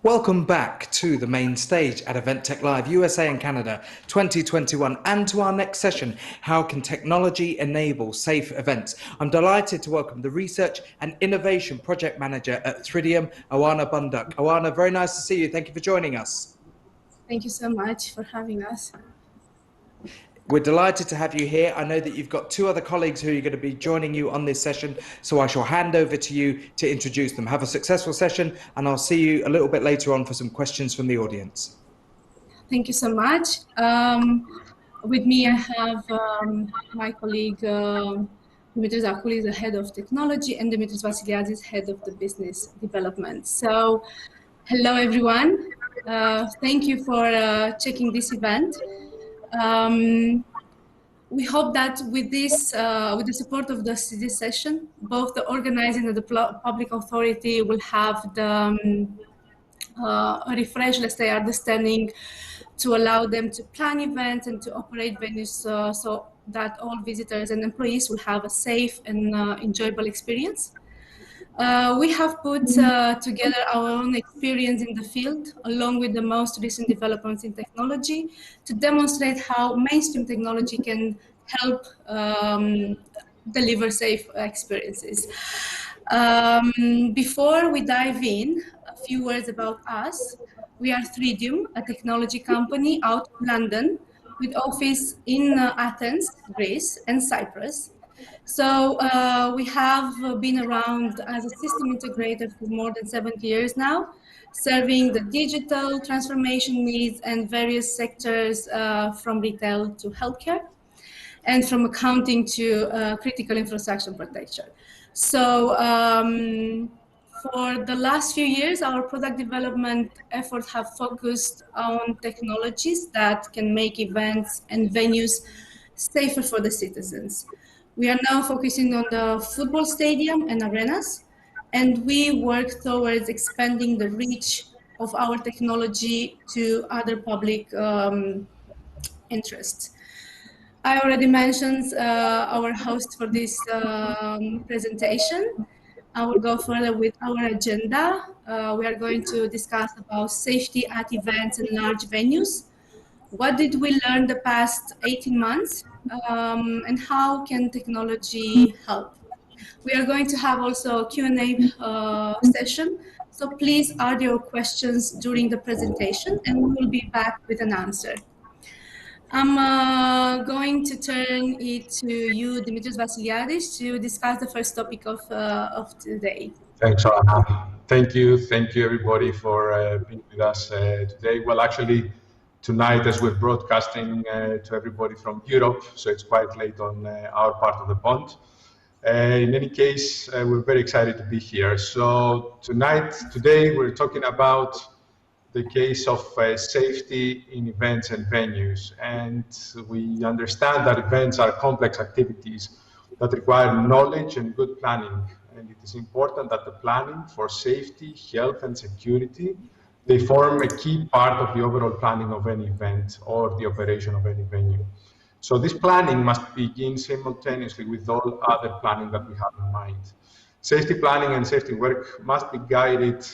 Welcome back to the main stage at Event Tech Live USA and Canada 2021 and to our next session, How Can Technology Enable Safe Events? I'm delighted to welcome the Research and Innovation Project Manager at Thridium, Awana Bunduck. Awana, very nice to see you. Thank you for joining us. Thank you so much for having us. We're delighted to have you here. I know that you've got two other colleagues who are going to be joining you on this session, so I shall hand over to you to introduce them. Have a successful session, and I'll see you a little bit later on for some questions from the audience. Thank you so much. With me, I have my colleague Dimitris Zakoulis, the head of technology, and Dimitris Vassiliadis, head of the business development. So, hello everyone. Thank you for checking this event. We hope that with this, with the support of this session, both the organizing and the public authority will have the a refresh, let's say, understanding to allow them to plan events and to operate venues so that all visitors and employees will have a safe and enjoyable experience. We have put together our own experience in the field, along with the most recent developments in technology, to demonstrate how mainstream technology can help deliver safe experiences. Before we dive in, a few words about us. We are Thridium, a technology company out of London, with office in Athens, Greece, and Cyprus. So we have been around as a system integrator for more than 70 years now, serving the digital transformation needs and various sectors from retail to healthcare, and from accounting to critical infrastructure protection. So for the last few years, our product development efforts have focused on technologies that can make events and venues safer for the citizens. We are now focusing on the football stadium and arenas, and we work towards expanding the reach of our technology to other public interests. I already mentioned our host for this presentation. I will go further with our agenda. We are going to discuss about safety at events and large venues. What did we learn the past 18 months? And how can technology help? We are going to have also a Q&A session. So please add your questions during the presentation and we will be back with an answer. I'm going to turn it to you, Dimitris Vassiliadis, to discuss the first topic of today. Thanks, Anna. Thank you everybody for being with us today. Well, actually, tonight as we're broadcasting to everybody from Europe, so it's quite late on our part of the pond. In any case, we're very excited to be here. So today we're talking about the case of safety in events and venues. And we understand that events are complex activities that require knowledge and good planning. And it is important that the planning for safety, health, and security, they form a key part of the overall planning of any event or the operation of any venue. So this planning must begin simultaneously with all other planning that we have in mind. Safety planning and safety work must be guided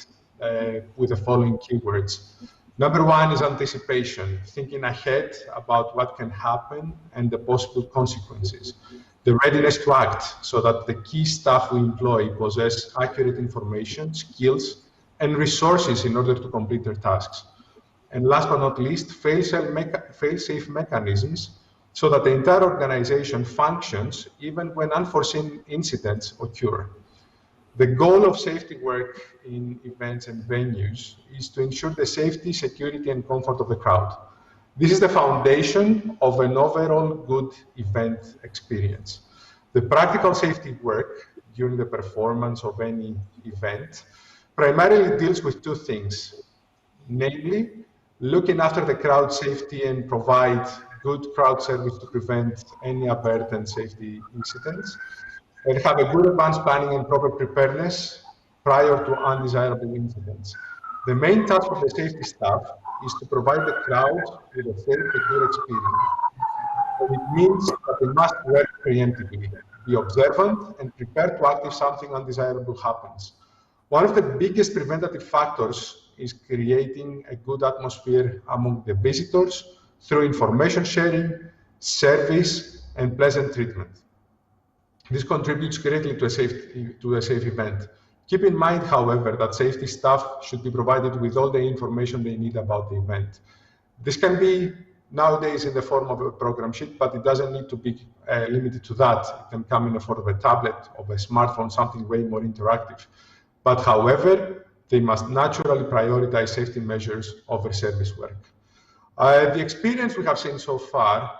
with the following keywords. Number one is anticipation, thinking ahead about what can happen and the possible consequences. The readiness to act, so that the key staff we employ possess accurate information, skills, and resources in order to complete their tasks. And last but not least, fail-safe mechanisms, so that the entire organization functions even when unforeseen incidents occur. The goal of safety work in events and venues is to ensure the safety, security, and comfort of the crowd. This is the foundation of an overall good event experience. The practical safety work during the performance of any event primarily deals with two things, namely, looking after the crowd safety and provide good crowd service to prevent any aberrant safety incidents, and have a good advanced planning and proper preparedness prior to undesirable incidents. The main task of the safety staff is to provide the crowd with a safe, secure experience. And it means that they must work preemptively, be observant, and prepare to act if something undesirable happens. One of the biggest preventative factors is creating a good atmosphere among the visitors through information sharing, service, and pleasant treatment. This contributes greatly to a safe event. Keep in mind, however, that safety staff should be provided with all the information they need about the event. This can be nowadays in the form of a program sheet, but it doesn't need to be limited to that. It can come in the form of a tablet, of a smartphone, something way more interactive. But however, they must naturally prioritize safety measures over service work. The experience we have seen so far,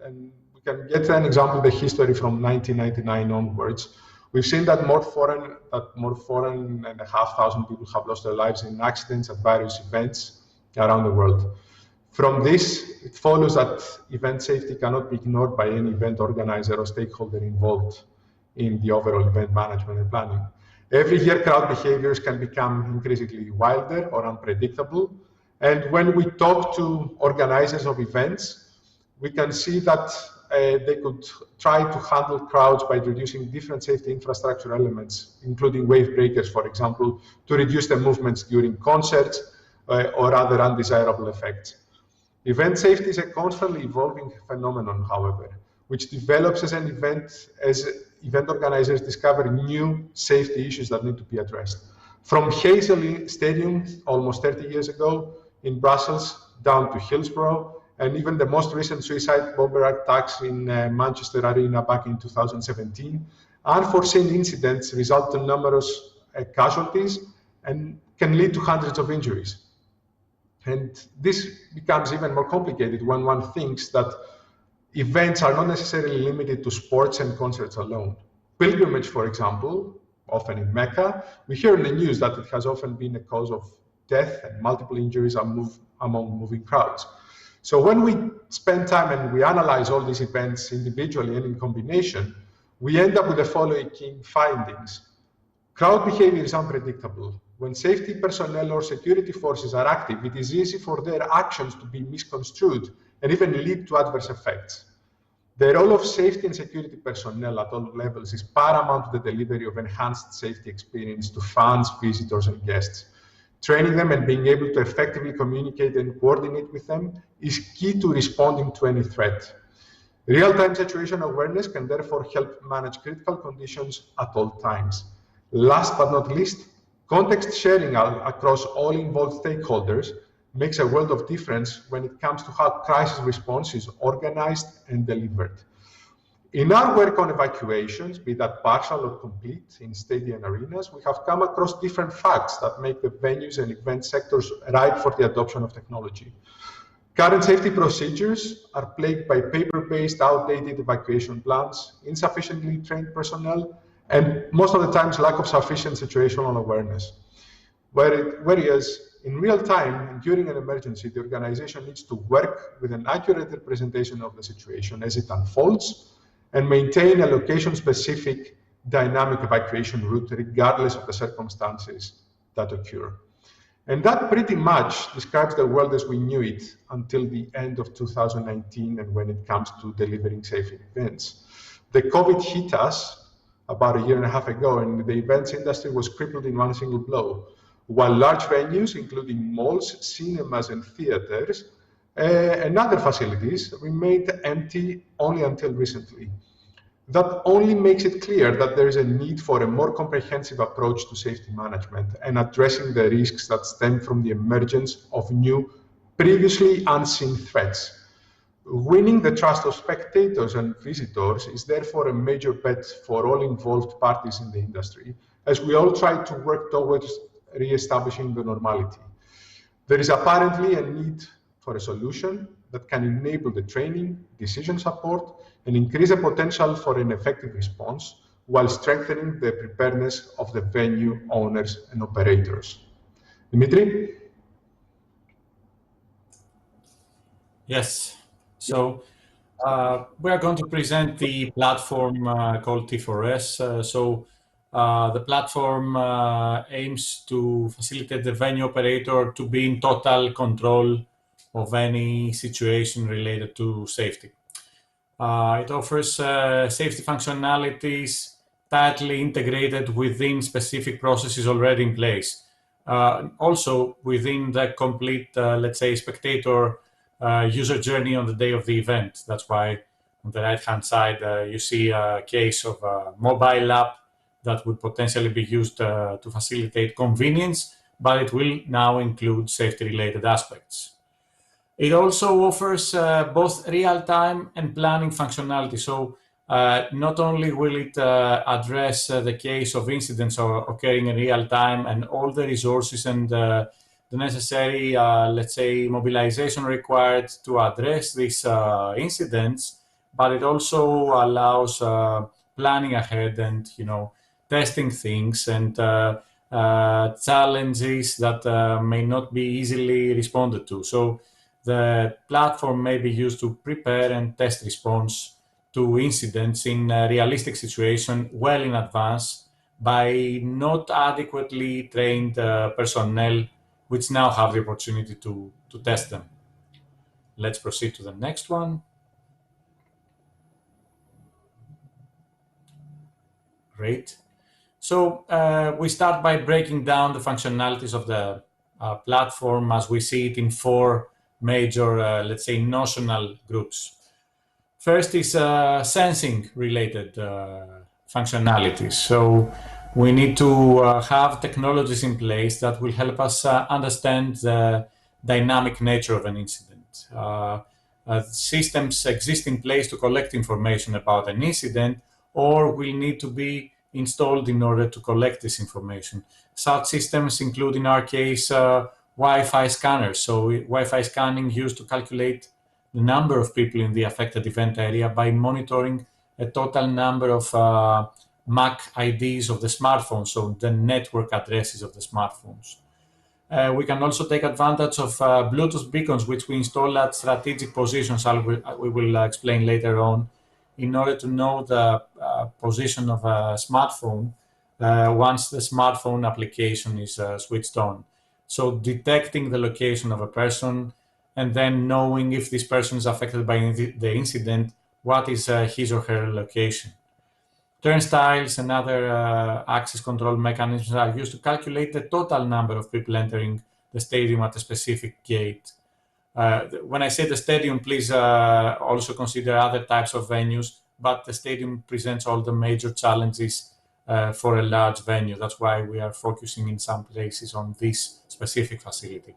and we can get an example of the history from 1999 onwards, we've seen that more than 4,500 people have lost their lives in accidents at various events around the world. From this, it follows that event safety cannot be ignored by any event organizer or stakeholder involved in the overall event management and planning. Every year, crowd behaviors can become increasingly wilder or unpredictable. And when we talk to organizers of events, we can see that they could try to handle crowds by introducing different safety infrastructure elements, including wave breakers, for example, to reduce the movements during concerts or other undesirable effects. Event safety is a constantly evolving phenomenon, however, which develops as event organizers discover new safety issues that need to be addressed. From Hazel Stadium almost 30 years ago in Brussels down to Hillsborough, and even the most recent suicide bomber attacks in Manchester Arena back in 2017, unforeseen incidents result in numerous casualties and can lead to hundreds of injuries. And this becomes even more complicated when one thinks that events are not necessarily limited to sports and concerts alone. Pilgrimage, for example, often in Mecca, we hear in the news that it has often been a cause of death and multiple injuries among moving crowds. So when we spend time and we analyze all these events individually and in combination, we end up with the following key findings. Crowd behavior is unpredictable. When safety personnel or security forces are active, it is easy for their actions to be misconstrued and even lead to adverse effects. The role of safety and security personnel at all levels is paramount to the delivery of enhanced safety experience to fans, visitors, and guests. Training them and being able to effectively communicate and coordinate with them is key to responding to any threat. Real-time situation awareness can therefore help manage critical conditions at all times. Last but not least, context sharing across all involved stakeholders makes a world of difference when it comes to how crisis response is organized and delivered. In our work on evacuations, be that partial or complete in stadium arenas, we have come across different facts that make the venues and event sectors ripe for the adoption of technology. Current safety procedures are plagued by paper-based, outdated evacuation plans, insufficiently trained personnel, and most of the times lack of sufficient situational awareness. Whereas in real time, during an emergency, the organization needs to work with an accurate representation of the situation as it unfolds and maintain a location-specific dynamic evacuation route regardless of the circumstances that occur. And that pretty much describes the world as we knew it until the end of 2019 and when it comes to delivering safe events. The COVID hit us about a year and a half ago, and the events industry was crippled in one single blow. While large venues, including malls, cinemas, and theaters, and other facilities remained empty only until recently. That only makes it clear that there is a need for a more comprehensive approach to safety management and addressing the risks that stem from the emergence of new, previously unseen threats. Winning the trust of spectators and visitors is therefore a major bet for all involved parties in the industry, as we all try to work towards re-establishing the normality. There is apparently a need for a solution that can enable the training, decision support, and increase the potential for an effective response while strengthening the preparedness of the venue owners and operators. Dimitri? Yes. So we are going to present the platform called T4S. The platform aims to facilitate the venue operator to be in total control of any situation related to safety. It offers safety functionalities tightly integrated within specific processes already in place. Also within the complete, let's say, spectator user journey on the day of the event. That's why on the right-hand side, you see a case of a mobile app that would potentially be used to facilitate convenience, but it will now include safety-related aspects. It also offers both real-time and planning functionality. So not only will it address the case of incidents occurring in real time and all the resources and the necessary, let's say, mobilization required to address these incidents, but it also allows planning ahead and, testing things and challenges that may not be easily responded to. So the platform may be used to prepare and test response to incidents in a realistic situation well in advance by not adequately trained personnel, which now have the opportunity to test them. Let's proceed to the next one. Great. So we start by breaking down the functionalities of the platform as we see it in four major, let's say, notional groups. First is sensing related functionalities. So we need to have technologies in place that will help us understand the dynamic nature of an incident. Systems exist in place to collect information about an incident or will need to be installed in order to collect this information. Such systems include, in our case, Wi-Fi scanners. So Wi-Fi scanning used to calculate the number of people in the affected event area by monitoring a total number of MAC IDs of the smartphone, so the network addresses of the smartphones. We can also take advantage of Bluetooth beacons, which we install at strategic positions, we will explain later on, in order to know the position of a smartphone once the smartphone application is switched on. So detecting the location of a person and then knowing if this person is affected by the incident, what is his or her location. Turnstiles and other access control mechanisms are used to calculate the total number of people entering the stadium at a specific gate. When I say the stadium, please also consider other types of venues, but the stadium presents all the major challenges for a large venue. That's why we are focusing in some places on this specific facility.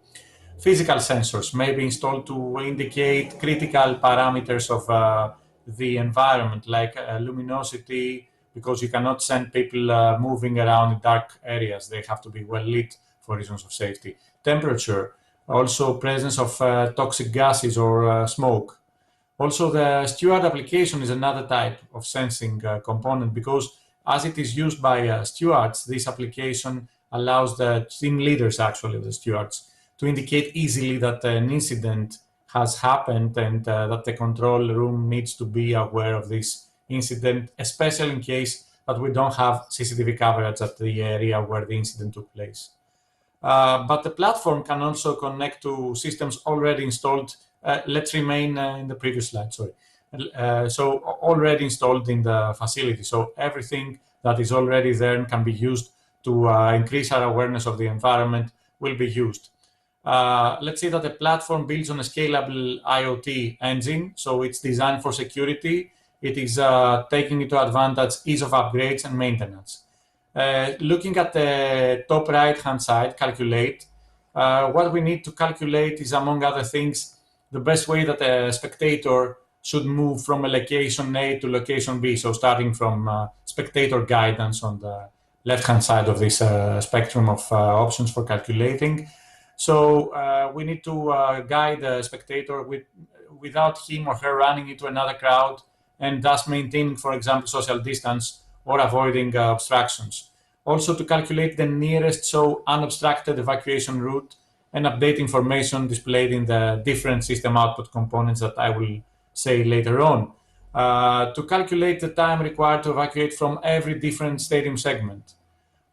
Physical sensors may be installed to indicate critical parameters of the environment, like luminosity, because you cannot send people moving around in dark areas. They have to be well lit for reasons of safety. Temperature, also presence of toxic gases or smoke. Also, the steward application is another type of sensing component because as it is used by stewards, this application allows the team leaders, actually, of the stewards, to indicate easily that an incident has happened and that the control room needs to be aware of this incident, especially in case that we don't have CCTV coverage at the area where the incident took place. But the platform can also connect to systems already installed. Let's remain in the previous slide, sorry. So already installed in the facility. So everything that is already there and can be used to increase our awareness of the environment will be used. Let's say that the platform builds on a scalable IoT engine, so it's designed for security. It is taking into advantage ease of upgrades and maintenance. Looking at the top right-hand side, calculate, what we need to calculate is, among other things, the best way that a spectator should move from a location A to location B. So starting from spectator guidance on the left-hand side of this spectrum of options for calculating. So we need to guide the spectator without him or her running into another crowd and thus maintaining, for example, social distance or avoiding obstructions. Also to calculate the nearest, so unobstructed evacuation route and update information displayed in the different system output components that I will say later on. To calculate the time required to evacuate from every different stadium segment.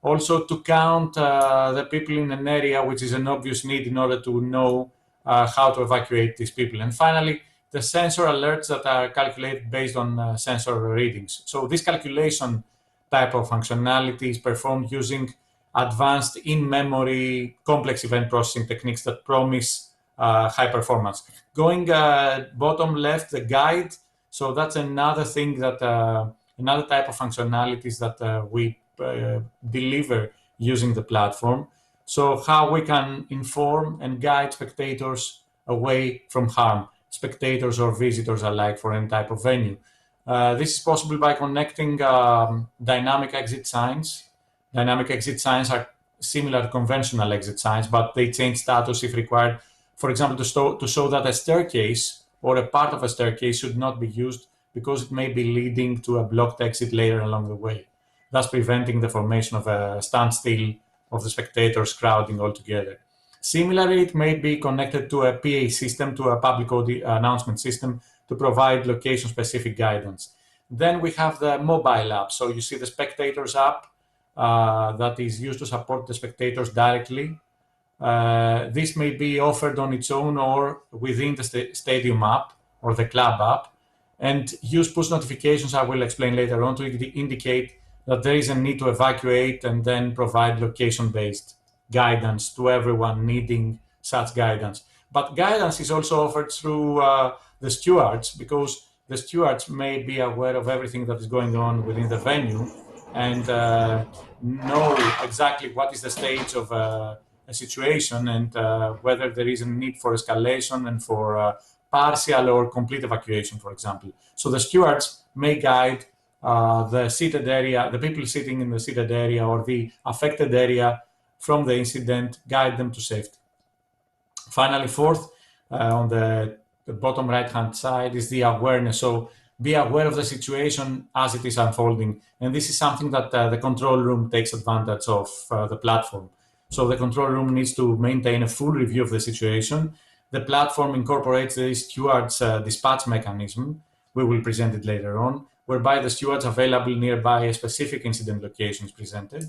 Also to count the people in an area, which is an obvious need in order to know how to evacuate these people. And finally, the sensor alerts that are calculated based on sensor readings. So this calculation type of functionality is performed using advanced in-memory complex event processing techniques that promise high performance. Going bottom left, the guide. So that's another thing that, another type of functionalities that we deliver using the platform. So how we can inform and guide spectators away from harm, spectators or visitors alike for any type of venue. This is possible by connecting dynamic exit signs. Dynamic exit signs are similar to conventional exit signs, but they change status if required. For example, to show that a staircase or a part of a staircase should not be used because it may be leading to a blocked exit later along the way, thus preventing the formation of a standstill of the spectators crowding altogether. Similarly, it may be connected to a PA system, to a public announcement system, to provide location-specific guidance. Then we have the mobile app. So you see the spectators app that is used to support the spectators directly. This may be offered on its own or within the stadium app or the club app, and use push notifications, I will explain later on, to indicate that there is a need to evacuate and then provide location-based guidance to everyone needing such guidance. But guidance is also offered through the stewards, because the stewards may be aware of everything that is going on within the venue and know exactly what is the stage of a situation and whether there is a need for escalation and for partial or complete evacuation, for example. So the stewards may guide the seated area, the people sitting in the seated area or the affected area from the incident, guide them to safety. Finally, fourth, on the bottom right-hand side is the awareness. So be aware of the situation as it is unfolding. And this is something that the control room takes advantage of the platform. So the control room needs to maintain a full review of the situation. The platform incorporates the steward's dispatch mechanism. We will present it later on, whereby the stewards available nearby a specific incident location is presented.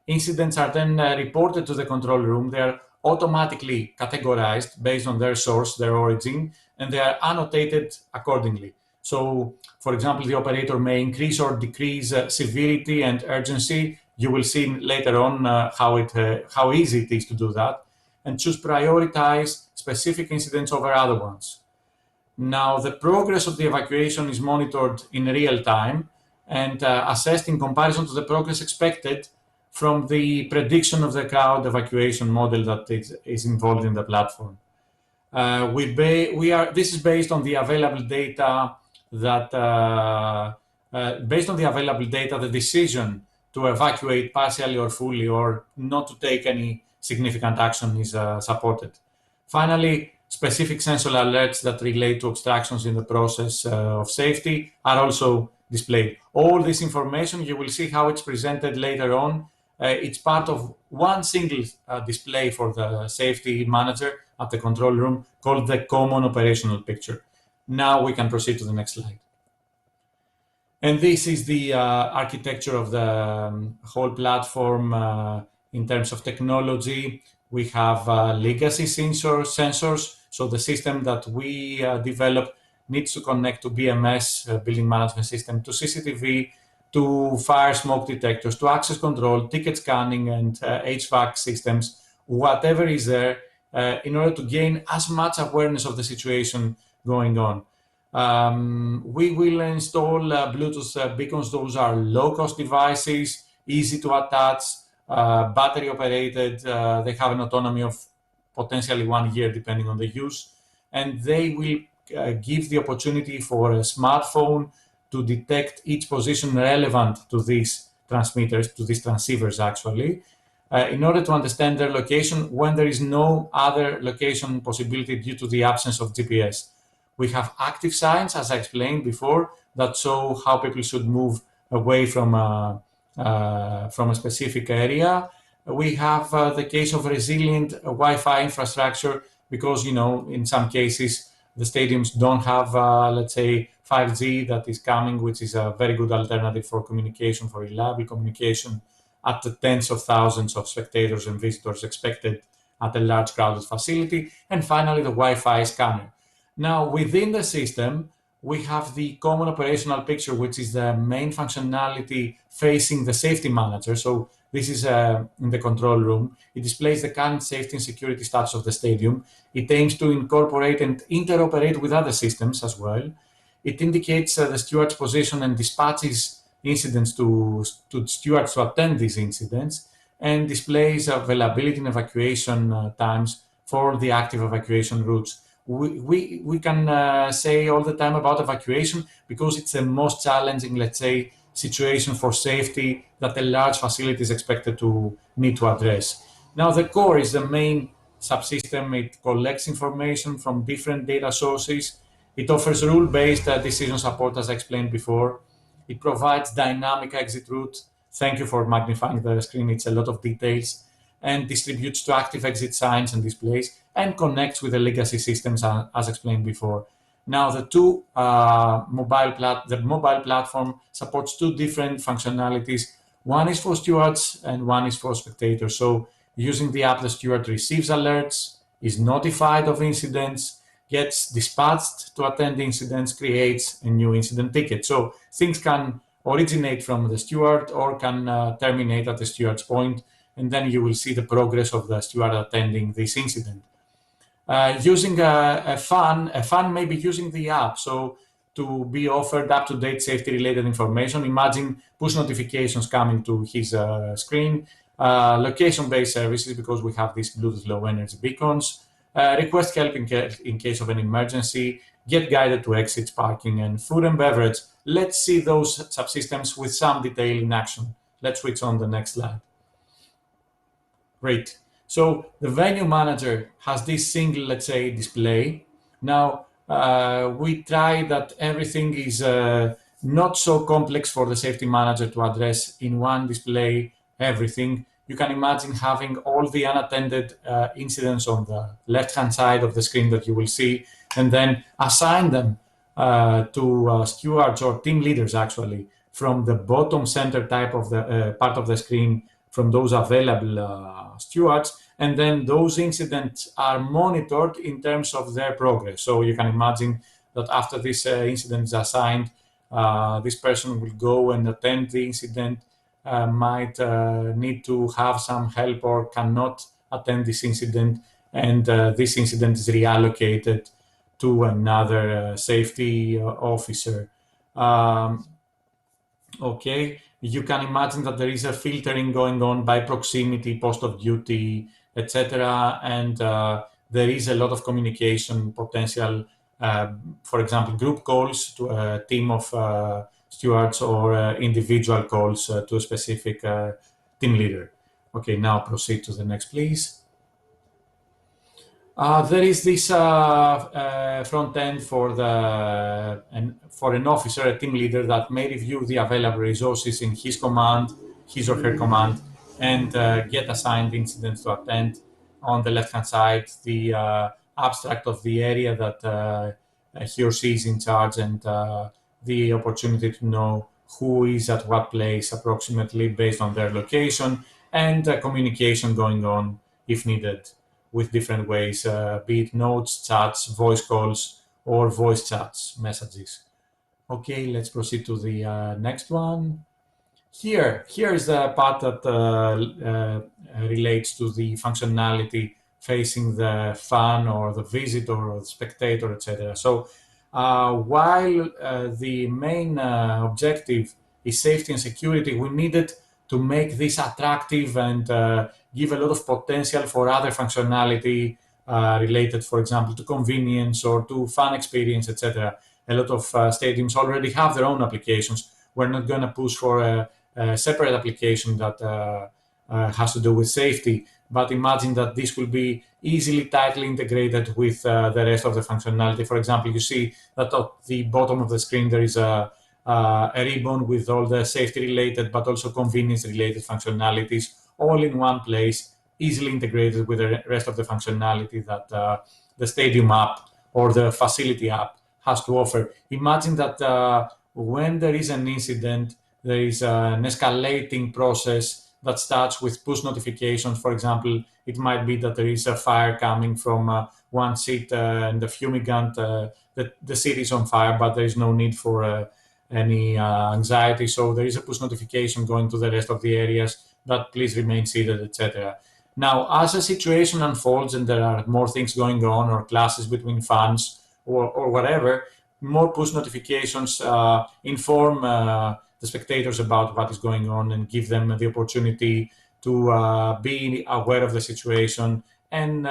Incidents are then reported to the control room. They are automatically categorized based on their source, their origin, and they are annotated accordingly. So, for example, the operator may increase or decrease severity and urgency. You will see later on how easy it is to do that, and choose prioritize specific incidents over other ones. Now, the progress of the evacuation is monitored in real time and assessed in comparison to the progress expected from the prediction of the crowd evacuation model that is involved in the platform. This is based on the available data the decision to evacuate partially or fully or not to take any significant action is supported. Finally, specific sensor alerts that relate to obstructions in the process of safety are also displayed. All this information, you will see how it's presented later on. It's part of one single display for the safety manager at the control room called the common operational picture. Now we can proceed to the next slide. And this is the architecture of the whole platform in terms of technology. We have legacy sensors. So the system that we develop needs to connect to BMS, building management system, to CCTV, to fire smoke detectors, to access control, ticket scanning, and HVAC systems, whatever is there, in order to gain as much awareness of the situation going on. We will install Bluetooth beacons. Those are low-cost devices, easy to attach, battery operated. They have an autonomy of potentially 1 year, depending on the use. And they will give the opportunity for a smartphone to detect each position relevant to these transmitters, to these transceivers actually, in order to understand their location when there is no other location possibility due to the absence of GPS. We have active signs, as I explained before, that show how people should move away from a specific area. We have the case of resilient Wi-Fi infrastructure because, in some cases, the stadiums don't have, let's say, 5G that is coming, which is a very good alternative for communication, for reliable communication at the tens of thousands of spectators and visitors expected at a large crowded facility. And finally, the Wi-Fi scanner. Now, within the system, we have the common operational picture, which is the main functionality facing the safety manager. So this is in the control room. It displays the current safety and security status of the stadium. It aims to incorporate and interoperate with other systems as well. It indicates the steward's position and dispatches incidents to stewards to attend these incidents, and displays availability and evacuation times for the active evacuation routes. We can say all the time about evacuation because it's the most challenging, let's say, situation for safety that a large facility is expected to need to address. Now, the core is the main subsystem. It collects information from different data sources. It offers rule-based decision support, as I explained before. It provides dynamic exit route. Thank you for magnifying the screen. It's a lot of details. And distributes to active exit signs and displays, and connects with the legacy systems, as explained before. Now, the mobile platform supports two different functionalities. One is for stewards and one is for spectators. So using the app, the steward receives alerts, is notified of incidents, gets dispatched to attend the incidents, creates a new incident ticket. So things can originate from the steward or can terminate at the steward's point, and then you will see the progress of the steward attending this incident. Using a fan may be using the app, so to be offered up-to-date safety-related information. Imagine push notifications coming to his screen, location-based services because we have these Bluetooth low-energy beacons, request help in case of an emergency, get guided to exits, parking, and food and beverage. Let's see those subsystems with some detail in action. Let's switch on the next slide. Great. So the venue manager has this single, let's say, display. Now, we try that everything is not so complex for the safety manager to address in one display everything. You can imagine having all the unattended incidents on the left-hand side of the screen that you will see, and then assign them to stewards or team leaders, actually, from the bottom center type of the part of the screen, from those available stewards, and then those incidents are monitored in terms of their progress. So you can imagine that after this incident is assigned, this person will go and attend the incident, might need to have some help or cannot attend this incident, and this incident is reallocated to another safety officer. Okay, you can imagine that there is a filtering going on by proximity, post of duty, etc. And there is a lot of communication potential, for example, group calls to a team of stewards or individual calls to a specific team leader. Okay, now proceed to the next, please. There is this front end for an officer, a team leader, that may review the available resources in his or her command, and get assigned incidents to attend. On the left-hand side, the abstract of the area that he or she is in charge, and the opportunity to know who is at what place approximately based on their location, and communication going on if needed with different ways, be it notes, chats, voice calls, or voice chats, messages. Okay, let's proceed to the next one. Here is the part that relates to the functionality facing the fan or the visitor or the spectator, etc. So while the main objective is safety and security, we needed to make this attractive and give a lot of potential for other functionality related, for example, to convenience or to fan experience, etc. A lot of stadiums already have their own applications. We're not going to push for a separate application that has to do with safety, but imagine that this will be easily, tightly integrated with the rest of the functionality. For example, you see that at the bottom of the screen there is a ribbon with all the safety-related but also convenience-related functionalities all in one place, easily integrated with the rest of the functionality that the stadium app or the facility app has to offer. Imagine that when there is an incident, there is an escalating process that starts with push notifications. For example, it might be that there is a fire coming from one seat and the fumigant, the the city is on fire, but there is no need for any anxiety. So there is a push notification going to the rest of the areas that please remain seated, etc. Now, as the situation unfolds and there are more things going on, or clashes between fans, or whatever, more push notifications inform the spectators about what is going on and give them the opportunity to be aware of the situation and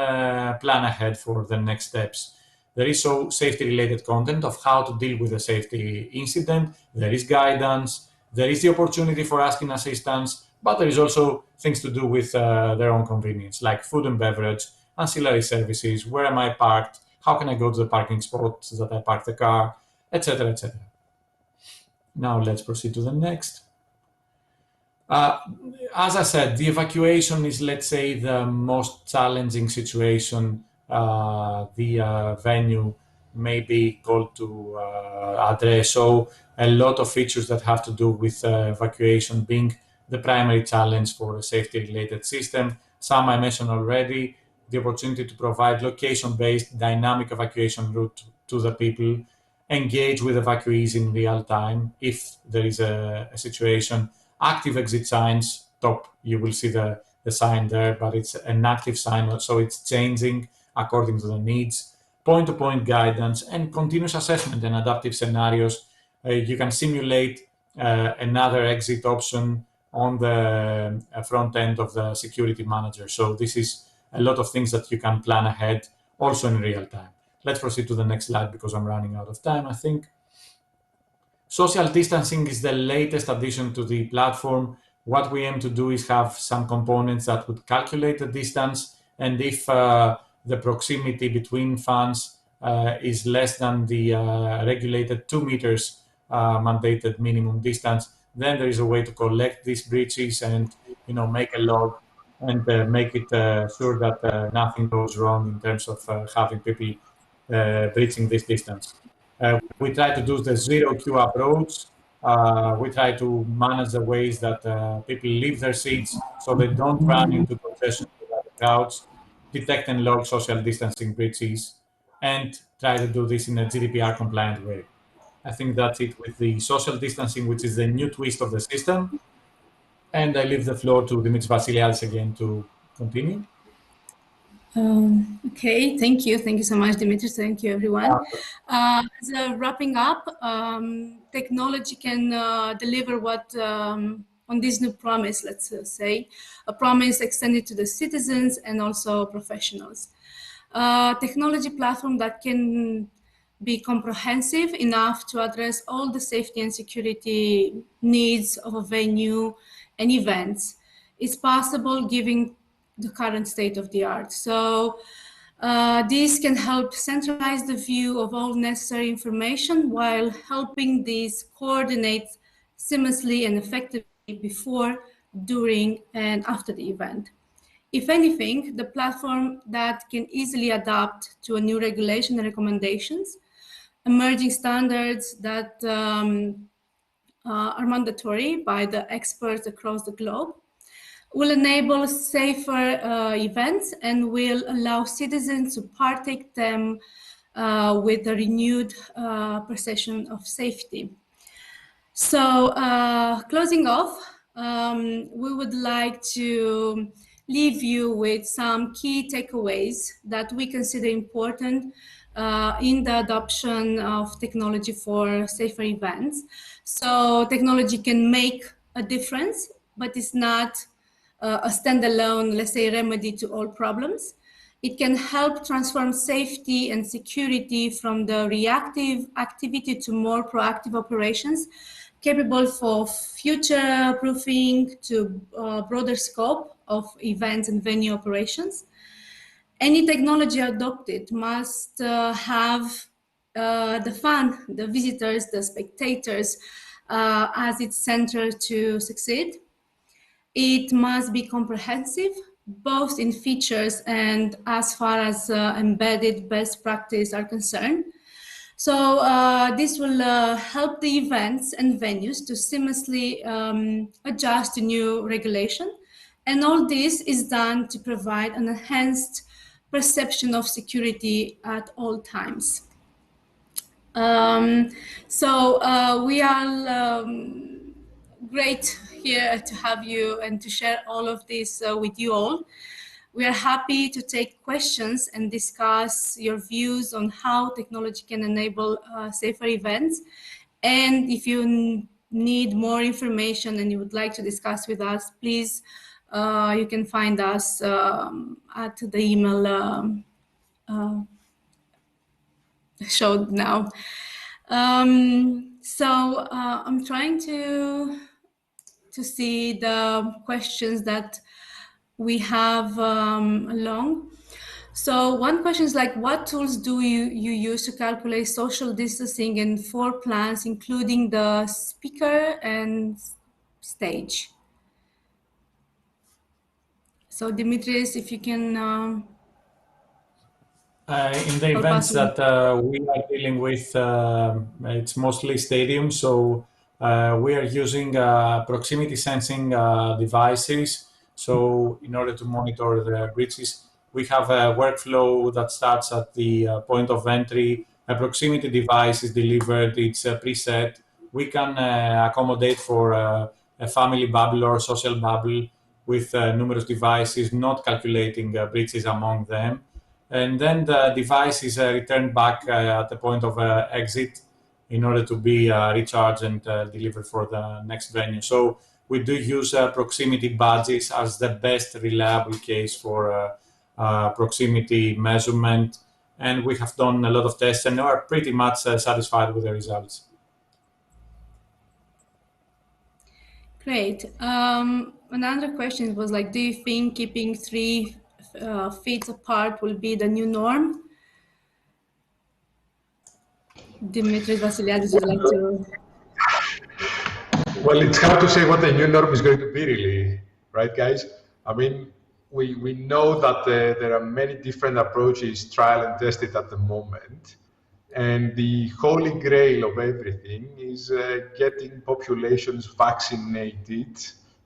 plan ahead for the next steps. There is so safety-related content of how to deal with a safety incident. There is guidance. There is the opportunity for asking assistance, but there is also things to do with their own convenience, like food and beverage, ancillary services, where am I parked, how can I go to the parking spot that I parked the car, etc., etc. Now let's proceed to the next. As I said, the evacuation is, let's say, the most challenging situation the venue may be called to address. So a lot of features that have to do with evacuation being the primary challenge for a safety-related system. Some I mentioned already, the opportunity to provide location-based dynamic evacuation route to the people, engage with evacuees in real time if there is a situation. Active exit signs, top, you will see the sign there, but it's an active sign, so it's changing according to the needs. Point-to-point guidance and continuous assessment and adaptive scenarios. You can simulate another exit option on the front end of the security manager. So this is a lot of things that you can plan ahead, also in real time. Let's proceed to the next slide because I'm running out of time, I think. Social distancing is the latest addition to the platform. What we aim to do is have some components that would calculate the distance, and if the proximity between fans is less than the regulated 2 meters mandated minimum distance, then there is a way to collect these breaches and make a log and make it sure that nothing goes wrong in terms of having people breaching this distance. We try to do the zero queue approach. We try to manage the ways that people leave their seats so they don't run into congestion with other crowds, detect and log social distancing breaches, and try to do this in a GDPR compliant way. I think that's it with the social distancing, which is the new twist of the system. And I leave the floor to Dimitris Vasiliadis again to continue. Okay, thank you. Thank you so much, Dimitris. Thank you, everyone. So wrapping up, technology can deliver what on this new promise, let's say, a promise extended to the citizens and also professionals. Technology platform that can be comprehensive enough to address all the safety and security needs of a venue and events is possible given the current state of the art. So this can help centralize the view of all necessary information while helping these coordinate seamlessly and effectively before, during, and after the event. If anything, the platform that can easily adapt to a new regulation and recommendations, emerging standards that are mandatory by the experts across the globe, will enable safer events and will allow citizens to partake them with a renewed perception of safety. So closing off, we would like to leave you with some key takeaways that we consider important in the adoption of technology for safer events. So technology can make a difference, but it's not a standalone, let's say, remedy to all problems. It can help transform safety and security from the reactive activity to more proactive operations, capable for future proofing to broader scope of events and venue operations. Any technology adopted must have the fun, the visitors, the spectators as its center to succeed. It must be comprehensive, both in features and as far as embedded best practice are concerned. So this will help the events and venues to seamlessly adjust to new regulation. And all this is done to provide an enhanced perception of security at all times. We are great here to have you and to share all of this with you all. We are happy to take questions and discuss your views on how technology can enable safer events. And if you need more information and you would like to discuss with us, please, you can find us at the email showed now. I'm trying to see the questions that we have along. So one question is like, what tools do you use to calculate social distancing in floor plans, including the speaker and stage? So Dimitris, if you can In the help events us with. that we are dealing with, it's mostly stadiums, so we are using proximity sensing devices. So in order to monitor the breaches, we have a workflow that starts at the point of entry. A proximity device is delivered, it's preset. We can accommodate for a family bubble or social bubble with numerous devices, not calculating breaches among them. And then the device is returned back at the point of exit in order to be recharged and delivered for the next venue. So we do use proximity badges as the best reliable case for proximity measurement. And we have done a lot of tests and are pretty much satisfied with the results. Great. Another question was like, do you think keeping 3 feet apart will be the new norm? Dimitris Vasiliadis would like to. Well, it's hard to say what the new norm is going to be, really, right, guys? I mean, we know that there are many different approaches trial and tested at the moment. And the holy grail of everything is getting populations vaccinated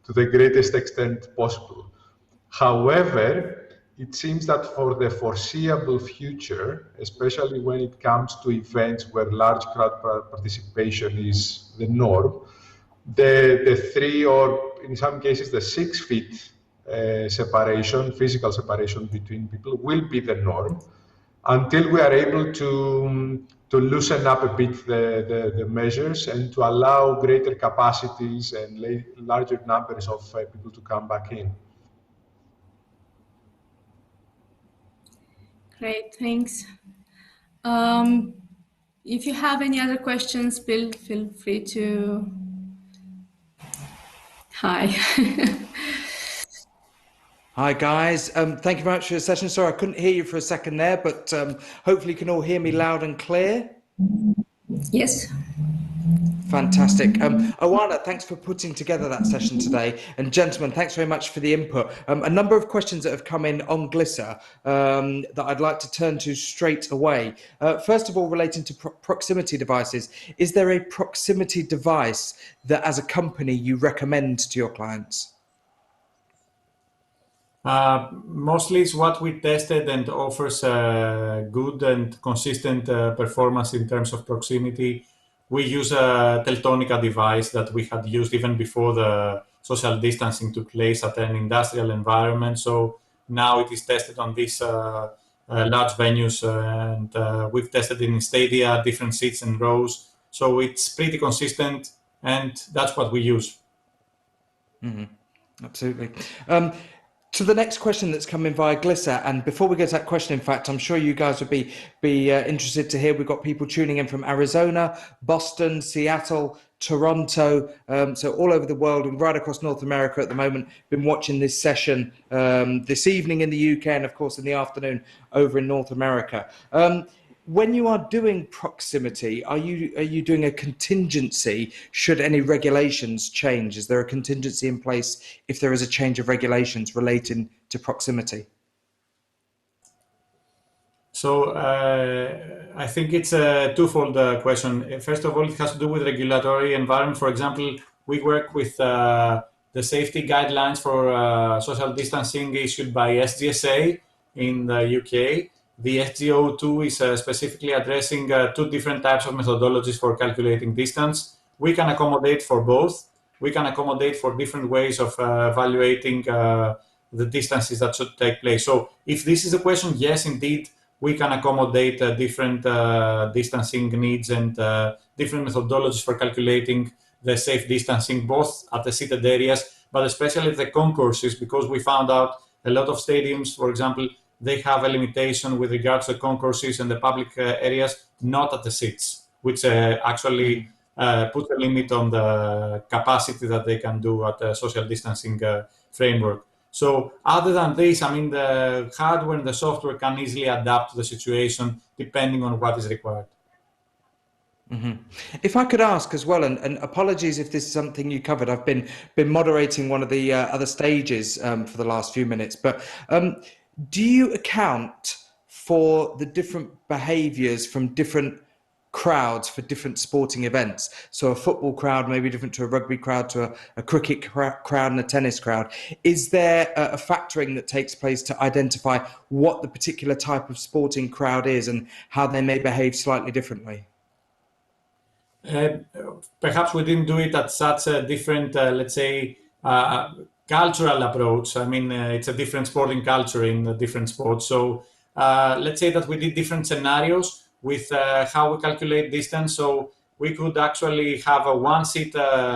to the greatest extent possible. However, it seems that for the foreseeable future, especially when it comes to events where large crowd participation is the norm, the 3 or in some cases the 6 feet separation, physical separation between people will be the norm until we are able to loosen up a bit the measures and to allow greater capacities and larger numbers of people to come back in. Great, thanks. If you have any other questions, feel free to. Hi. Hi guys, thank you very much for your session. Sorry, I couldn't hear you for a second there, but hopefully you can all hear me loud and clear. Yes. Fantastic. Oana, thanks for putting together that session today. And gentlemen, thanks very much for the input. A number of questions that have come in on Glisser that I'd like to turn to straight away. First of all, relating to proximity devices, is there a proximity device that as a company you recommend to your clients? Mostly it's what we tested and offers good and consistent performance in terms of proximity. We use a Teltonica device that we had used even before the social distancing took place at an industrial environment. So now it is tested on these large venues and we've tested it in stadia, different seats and rows. So it's pretty consistent and that's what we use. Mm-hmm. Absolutely. To the next question that's come in via Glisser, and before we get to that question, in fact, I'm sure you guys would be interested to hear. We've got people tuning in from Arizona, Boston, Seattle, Toronto, so all over the world and right across North America at the moment. Been watching this session this evening in the UK and, of course, in the afternoon over in North America. When you are doing proximity, are you doing a contingency should any regulations change? Is there a contingency in place if there is a change of regulations relating to proximity? So I think it's a twofold question. First of all, it has to do with regulatory environment. For example, we work with the safety guidelines for social distancing issued by SGSA in the UK. The SGO2 is specifically addressing two different types of methodologies for calculating distance. We can accommodate for both. We can accommodate for different ways of evaluating the distances that should take place. So if this is a question, yes, indeed, we can accommodate different distancing needs and different methodologies for calculating the safe distancing, both at the seated areas, but especially the concourses, because we found out a lot of stadiums, for example, they have a limitation with regards to concourses and the public areas, not at the seats, which actually puts a limit on the capacity that they can do at the social distancing framework. So other than this, I mean, the hardware and the software can easily adapt to the situation depending on what is required. If I could ask as well, and apologies if this is something you covered, I've been moderating one of the other stages for the last few minutes, but do you account for the different behaviours from different crowds for different sporting events? So a football crowd may be different to a rugby crowd, to a cricket crowd and a tennis crowd. Is there a factoring that takes place to identify what the particular type of sporting crowd is and how they may behave slightly differently? Perhaps we didn't do it at such a different, let's say, cultural approach. I mean, it's a different sporting culture in different sports. So let's say that we did different scenarios with how we calculate distance. So we could actually have a one-seat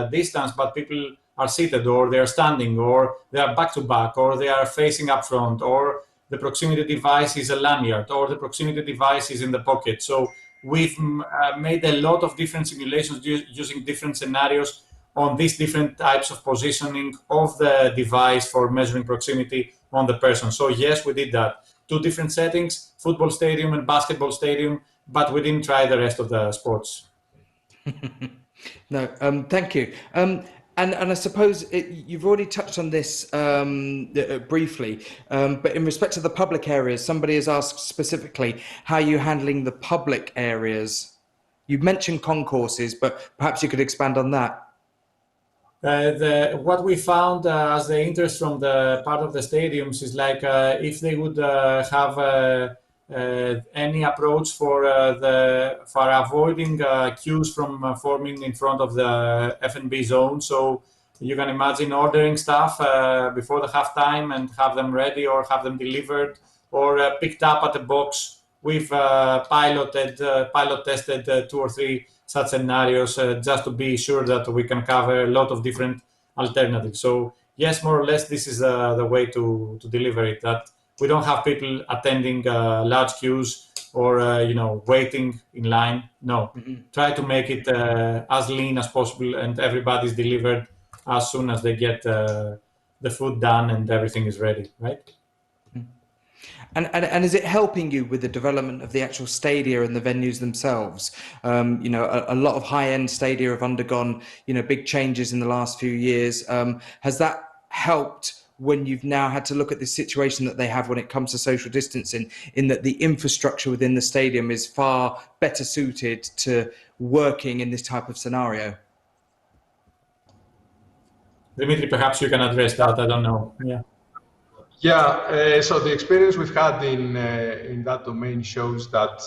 distance, but people are seated, or they are standing, or they are back-to-back, or they are facing up front, or the proximity device is a lanyard, or the proximity device is in the pocket. So we've made a lot of different simulations using different scenarios on these different types of positioning of the device for measuring proximity on the person. So yes, we did that. Two different settings, football stadium and basketball stadium, but we didn't try the rest of the sports. No, thank you. And I suppose you've already touched on this briefly, but in respect to the public areas, somebody has asked specifically how you're handling the public areas. You've mentioned concourses, but perhaps you could expand on that. What we found as the interest from the part of the stadiums is like if they would have any approach for avoiding queues from forming in front of the F&B zone. So you can imagine ordering stuff before the halftime and have them ready or have them delivered or picked up at a box. We've pilot tested 2 or 3 such scenarios just to be sure that we can cover a lot of different alternatives. So yes, more or less, this is the way to deliver it, that we don't have people attending large queues or waiting in line. No, try to make it as lean as possible, and everybody's delivered as soon as they get the food done and everything is ready, right? And is it helping you with the development of the actual stadia and the venues themselves? A lot of high-end stadia have undergone, big changes in the last few years. Has that helped when you've now had to look at the situation that they have when it comes to social distancing, in that the infrastructure within the stadium is far better suited to working in this type of scenario? Dimitri, perhaps you can address that. I don't know. Yeah. Yeah, so the experience we've had in that domain shows that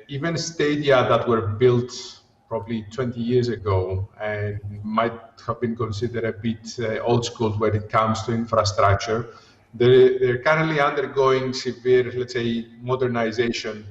even stadia that were built probably 20 years ago and might have been considered a bit old school when it comes to infrastructure, they're currently undergoing severe, let's say, modernization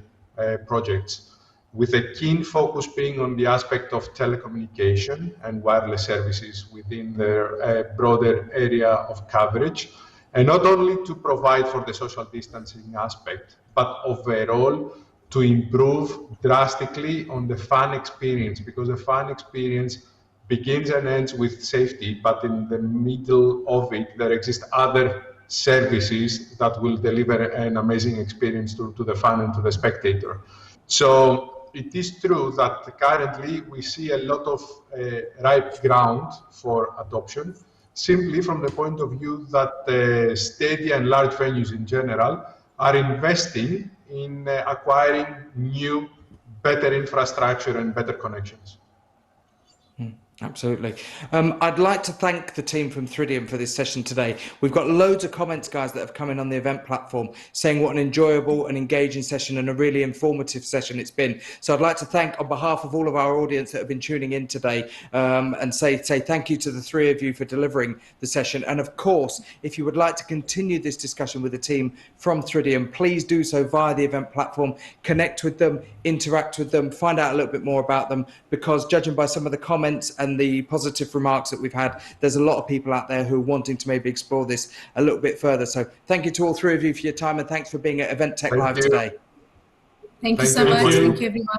projects, with a keen focus being on the aspect of telecommunication and wireless services within their broader area of coverage. And not only to provide for the social distancing aspect, but overall to improve drastically on the fan experience, because the fan experience begins and ends with safety, but in the middle of it, there exist other services that will deliver an amazing experience to the fan and to the spectator. So it is true that currently we see a lot of ripe ground for adoption, simply from the point of view that stadia and large venues in general are investing in acquiring new, better infrastructure and better connections. Absolutely. I'd like to thank the team from Thridium for this session today. We've got loads of comments, guys, that have come in on the event platform saying what an enjoyable and engaging session and a really informative session it's been. So I'd like to thank, on behalf of all of our audience that have been tuning in today, and say thank you to the three of you for delivering the session. And of course, if you would like to continue this discussion with the team from Thridium, please do so via the event platform. Connect with them, interact with them, find out a little bit more about them, because judging by some of the comments and the positive remarks that we've had, there's a lot of people out there who are wanting to maybe explore this a little bit further. So thank you to all three of you for your time, and thanks for being at Event Tech Live today. Thank you Thank so you, much. everybody. Thank you, everyone.